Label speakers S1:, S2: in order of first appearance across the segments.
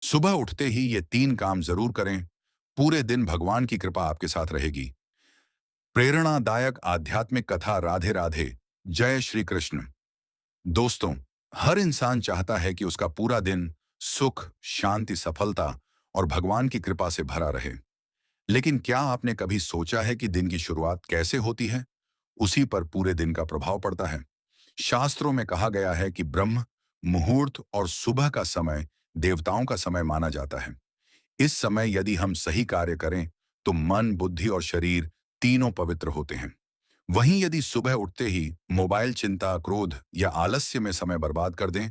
S1: सुबह उठते ही ये 3 काम जरूर करें। पूरे दिन भगवान की कृपा आपके साथ रहेगी। प्रेरणादायक आध्यात्मिक कथा राधे राधे, जय श्री कृष्ण। दोस्तों, हर इंसान चाहता है कि उसका पूरा दिन सुख, शांति, सफलता और भगवान की कृपा से भरा रहे। लेकिन क्या आपने कभी सोचा है कि दिन की शुरुआत कैसे होती है? उसी पर पूरे दिन का प्रभाव पड़ता है। शास्त्रों में कहा गया है कि ब्रह्म मुहूर्त और सुबह का समय देवताओं का समय माना जाता है। इस समय यदि हम सही कार्य करें तो मन, बुद्धि और शरीर तीनों पवित्र होते हैं। वहीं यदि सुबह उठते ही मोबाइल, चिंता, क्रोध या आलस्य में समय बर्बाद कर दें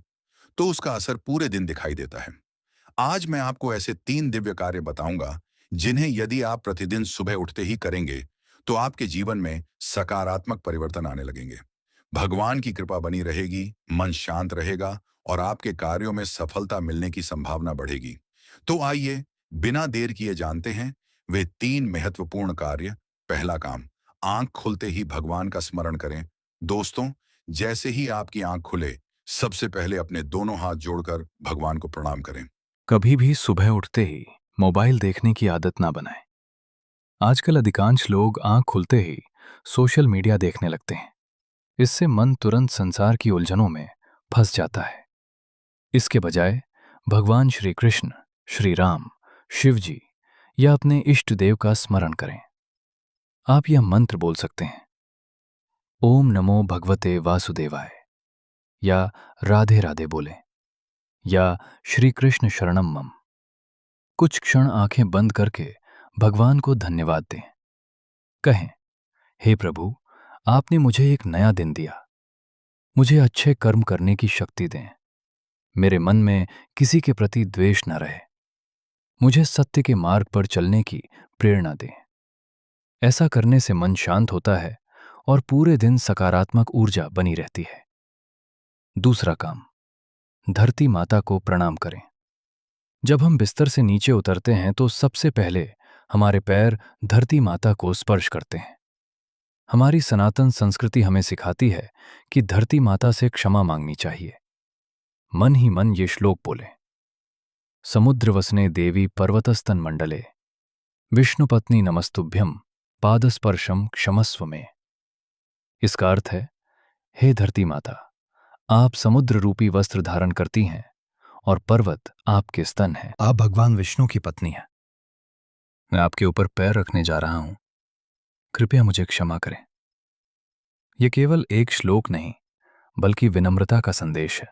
S1: तो उसका असर पूरे दिन दिखाई देता है। आज मैं आपको ऐसे 3 दिव्य कार्य बताऊंगा जिन्हें यदि आप प्रतिदिन सुबह उठते ही करेंगे तो आपके जीवन में सकारात्मक परिवर्तन आने लगेंगे। भगवान की कृपा बनी रहेगी, मन शांत रहेगा और आपके कार्यों में सफलता मिलने की संभावना बढ़ेगी। तो आइए, बिना देर किए जानते हैं वे 3 महत्वपूर्ण कार्य। पहला काम, आंख खुलते ही भगवान का स्मरण करें। दोस्तों, जैसे ही आपकी आंख खुले, सबसे पहले अपने दोनों हाथ जोड़कर भगवान को प्रणाम करें।
S2: कभी भी सुबह उठते ही मोबाइल देखने की आदत ना बनाएं। आजकल अधिकांश लोग आंख खुलते ही सोशल मीडिया देखने लगते हैं। इससे मन तुरंत संसार की उलझनों में फंस जाता है। इसके बजाय भगवान श्री कृष्ण, श्री राम, शिव जी या अपने इष्ट देव का स्मरण करें। आप यह मंत्र बोल सकते हैं: ओम नमो भगवते वासुदेवाय, या राधे राधे बोलें, या श्री कृष्ण शरणम मम। कुछ क्षण आंखें बंद करके भगवान को धन्यवाद दें। कहें, हे प्रभु, आपने मुझे एक नया दिन दिया। मुझे अच्छे कर्म करने की शक्ति दें। मेरे मन में किसी के प्रति द्वेष न रहे। मुझे सत्य के मार्ग पर चलने की प्रेरणा दें। ऐसा करने से मन शांत होता है और पूरे दिन सकारात्मक ऊर्जा बनी रहती है। दूसरा काम, धरती माता को प्रणाम करें। जब हम बिस्तर से नीचे उतरते हैं तो सबसे पहले हमारे पैर धरती माता को स्पर्श करते हैं। हमारी सनातन संस्कृति हमें सिखाती है कि धरती माता से क्षमा मांगनी चाहिए। मन ही मन ये श्लोक बोलें: समुद्र वसने देवी पर्वतस्तन मंडले, विष्णुपत्नी नमस्तुभ्यम, पादस्पर्शम क्षमस्व में। इसका अर्थ है, हे धरती माता, आप समुद्र रूपी वस्त्र धारण करती हैं और पर्वत आपके स्तन हैं। आप भगवान विष्णु की पत्नी हैं। मैं आपके ऊपर पैर रखने जा रहा हूं। कृपया मुझे क्षमा करें। यह केवल एक श्लोक नहीं, बल्कि विनम्रता का संदेश है।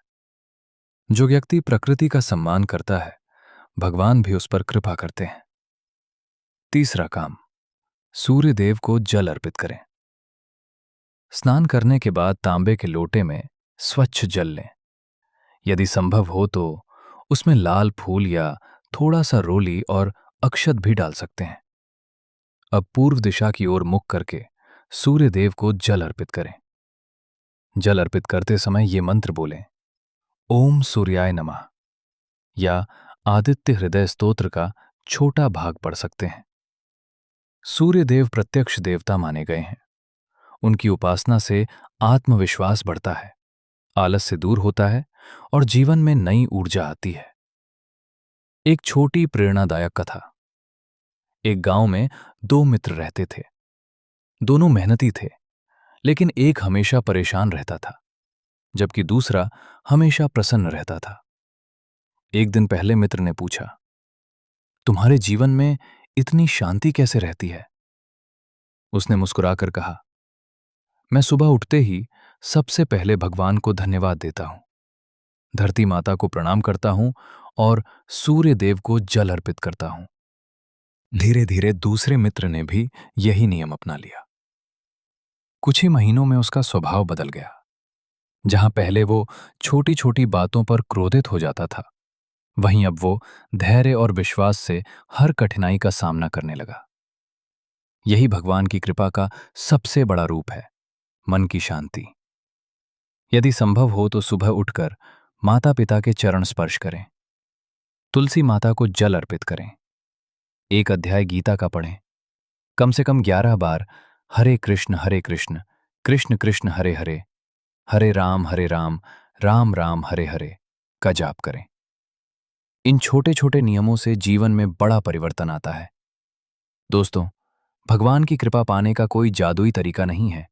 S2: जो व्यक्ति प्रकृति का सम्मान करता है, भगवान भी उस पर कृपा करते हैं। तीसरा काम, सूर्य देव को जल अर्पित करें। स्नान करने के बाद तांबे के लोटे में स्वच्छ जल लें। यदि संभव हो तो उसमें लाल फूल या थोड़ा सा रोली और अक्षत भी डाल सकते हैं। अब पूर्व दिशा की ओर मुख करके सूर्य देव को जल अर्पित करें। जल अर्पित करते समय ये मंत्र बोलें: ओम सूर्याय नमः, या आदित्य हृदय स्तोत्र का छोटा भाग पढ़ सकते हैं। सूर्य देव प्रत्यक्ष देवता माने गए हैं। उनकी उपासना से आत्मविश्वास बढ़ता है, आलस्य दूर होता है और जीवन में नई ऊर्जा आती है। एक छोटी प्रेरणादायक कथा। एक गांव में 2 मित्र रहते थे। दोनों मेहनती थे, लेकिन एक हमेशा परेशान रहता था, जबकि दूसरा हमेशा प्रसन्न रहता था। एक दिन पहले मित्र ने पूछा, तुम्हारे जीवन में इतनी शांति कैसे रहती है? उसने मुस्कुराकर कहा, मैं सुबह उठते ही सबसे पहले भगवान को धन्यवाद देता हूं, धरती माता को प्रणाम करता हूं और सूर्य देव को जल अर्पित करता हूं। धीरे धीरे दूसरे मित्र ने भी यही नियम अपना लिया। कुछ ही महीनों में उसका स्वभाव बदल गया। जहां पहले वो छोटी छोटी बातों पर क्रोधित हो जाता था, वहीं अब वो धैर्य और विश्वास से हर कठिनाई का सामना करने लगा। यही भगवान की कृपा का सबसे बड़ा रूप है, मन की शांति। यदि संभव हो तो सुबह उठकर माता पिता के चरण स्पर्श करें, तुलसी माता को जल अर्पित करें, एक अध्याय गीता का पढ़ें, कम से कम 11 बार हरे कृष्ण कृष्ण कृष्ण हरे हरे, हरे राम राम राम हरे हरे का जाप करें। इन छोटे छोटे नियमों से जीवन में बड़ा परिवर्तन आता है। दोस्तों, भगवान की कृपा पाने का कोई जादुई तरीका नहीं है।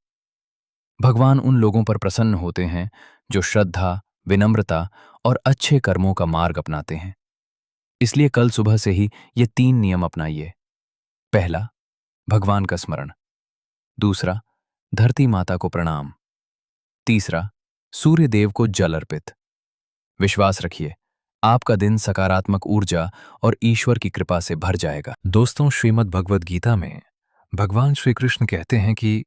S2: भगवान उन लोगों पर प्रसन्न होते हैं जो श्रद्धा, विनम्रता और अच्छे कर्मों का मार्ग अपनाते हैं। इसलिए कल सुबह से ही ये 3 नियम अपनाइए। पहला, भगवान का स्मरण। दूसरा, धरती माता को प्रणाम। तीसरा, सूर्य देव को जल अर्पित। विश्वास रखिए, आपका दिन सकारात्मक ऊर्जा और ईश्वर की कृपा से भर जाएगा। दोस्तों, श्रीमद् भगवद गीता में भगवान श्री कृष्ण कहते हैं कि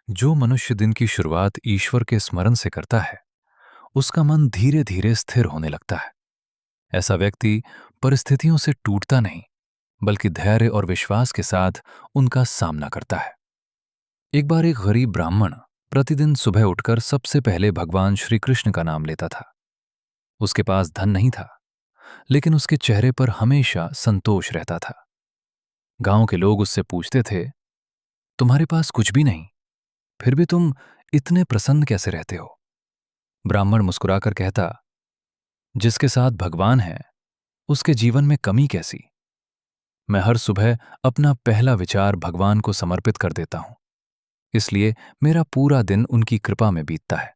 S2: जो मनुष्य दिन की शुरुआत ईश्वर के स्मरण से करता है, उसका मन धीरे धीरे स्थिर होने लगता है। ऐसा व्यक्ति परिस्थितियों से टूटता नहीं, बल्कि धैर्य और विश्वास के साथ उनका सामना करता है। एक बार एक गरीब ब्राह्मण प्रतिदिन सुबह उठकर सबसे पहले भगवान श्री कृष्ण का नाम लेता था। उसके पास धन नहीं था, लेकिन उसके चेहरे पर हमेशा संतोष रहता था। गांव के लोग उससे पूछते थे, तुम्हारे पास कुछ भी नहीं, फिर भी तुम इतने प्रसन्न कैसे रहते हो? ब्राह्मण मुस्कुराकर कहता, जिसके साथ भगवान है, उसके जीवन में कमी कैसी? मैं हर सुबह अपना पहला विचार भगवान को समर्पित कर देता हूं, इसलिए मेरा पूरा दिन उनकी कृपा में बीतता है।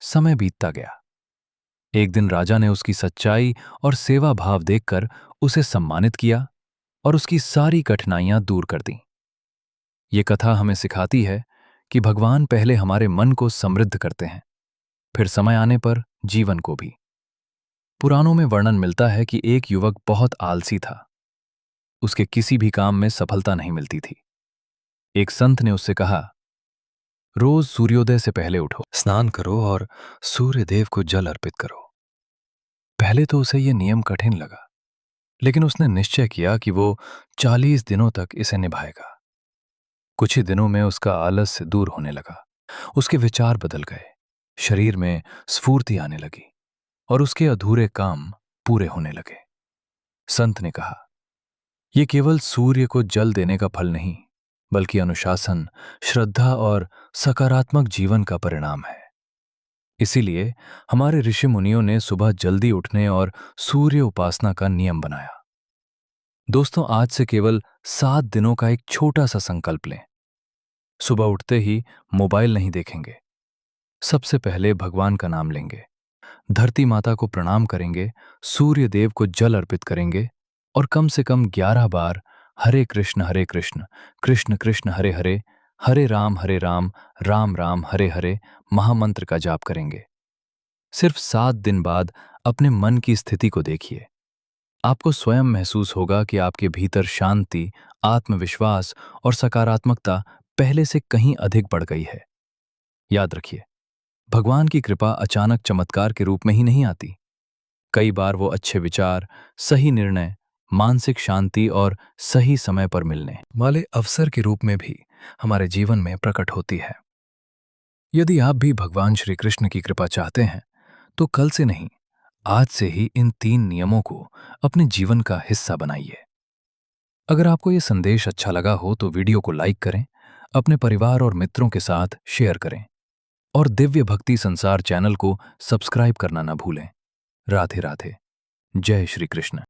S2: समय बीतता गया। एक दिन राजा ने उसकी सच्चाई और सेवा भाव देखकर उसे सम्मानित किया और उसकी सारी कठिनाइयां दूर कर दी। ये कथा हमें सिखाती है कि भगवान पहले हमारे मन को समृद्ध करते हैं, फिर समय आने पर जीवन को भी। पुराणों में वर्णन मिलता है कि एक युवक बहुत आलसी था। उसके किसी भी काम में सफलता नहीं मिलती थी। एक संत ने उससे कहा, रोज सूर्योदय से पहले उठो, स्नान करो और सूर्य देव को जल अर्पित करो। पहले तो उसे यह नियम कठिन लगा, लेकिन उसने निश्चय किया कि वो 40 दिनों तक इसे निभाएगा। कुछ ही दिनों में उसका आलस्य दूर होने लगा, उसके विचार बदल गए, शरीर में स्फूर्ति आने लगी और उसके अधूरे काम पूरे होने लगे। संत ने कहा, यह केवल सूर्य को जल देने का फल नहीं, बल्कि अनुशासन, श्रद्धा और सकारात्मक जीवन का परिणाम है। इसीलिए हमारे ऋषि मुनियों ने सुबह जल्दी उठने और सूर्य उपासना का नियम बनाया। दोस्तों, आज से केवल 7 दिनों का एक छोटा सा संकल्प लें। सुबह उठते ही मोबाइल नहीं देखेंगे, सबसे पहले भगवान का नाम लेंगे, धरती माता को प्रणाम करेंगे, सूर्य देव को जल अर्पित करेंगे और कम से कम 11 बार हरे कृष्ण कृष्ण कृष्ण हरे हरे, हरे राम राम राम हरे हरे महामंत्र का जाप करेंगे। सिर्फ 7 दिन बाद अपने मन की स्थिति को देखिए। आपको स्वयं महसूस होगा कि आपके भीतर शांति, आत्मविश्वास और सकारात्मकता पहले से कहीं अधिक बढ़ गई है। याद रखिए, भगवान की कृपा अचानक चमत्कार के रूप में ही नहीं आती। कई बार वो अच्छे विचार, सही निर्णय, मानसिक शांति और सही समय पर मिलने वाले अवसर के रूप में भी हमारे जीवन में प्रकट होती है। यदि आप भी भगवान श्री कृष्ण की कृपा चाहते हैं, तो कल से नहीं, आज से ही इन 3 नियमों को अपने जीवन का हिस्सा बनाइए। अगर आपको ये संदेश अच्छा लगा हो तो वीडियो को लाइक करें, अपने परिवार और मित्रों के साथ शेयर करें और दिव्य भक्ति संसार चैनल को सब्सक्राइब करना ना भूलें। राधे राधे। जय श्री कृष्ण।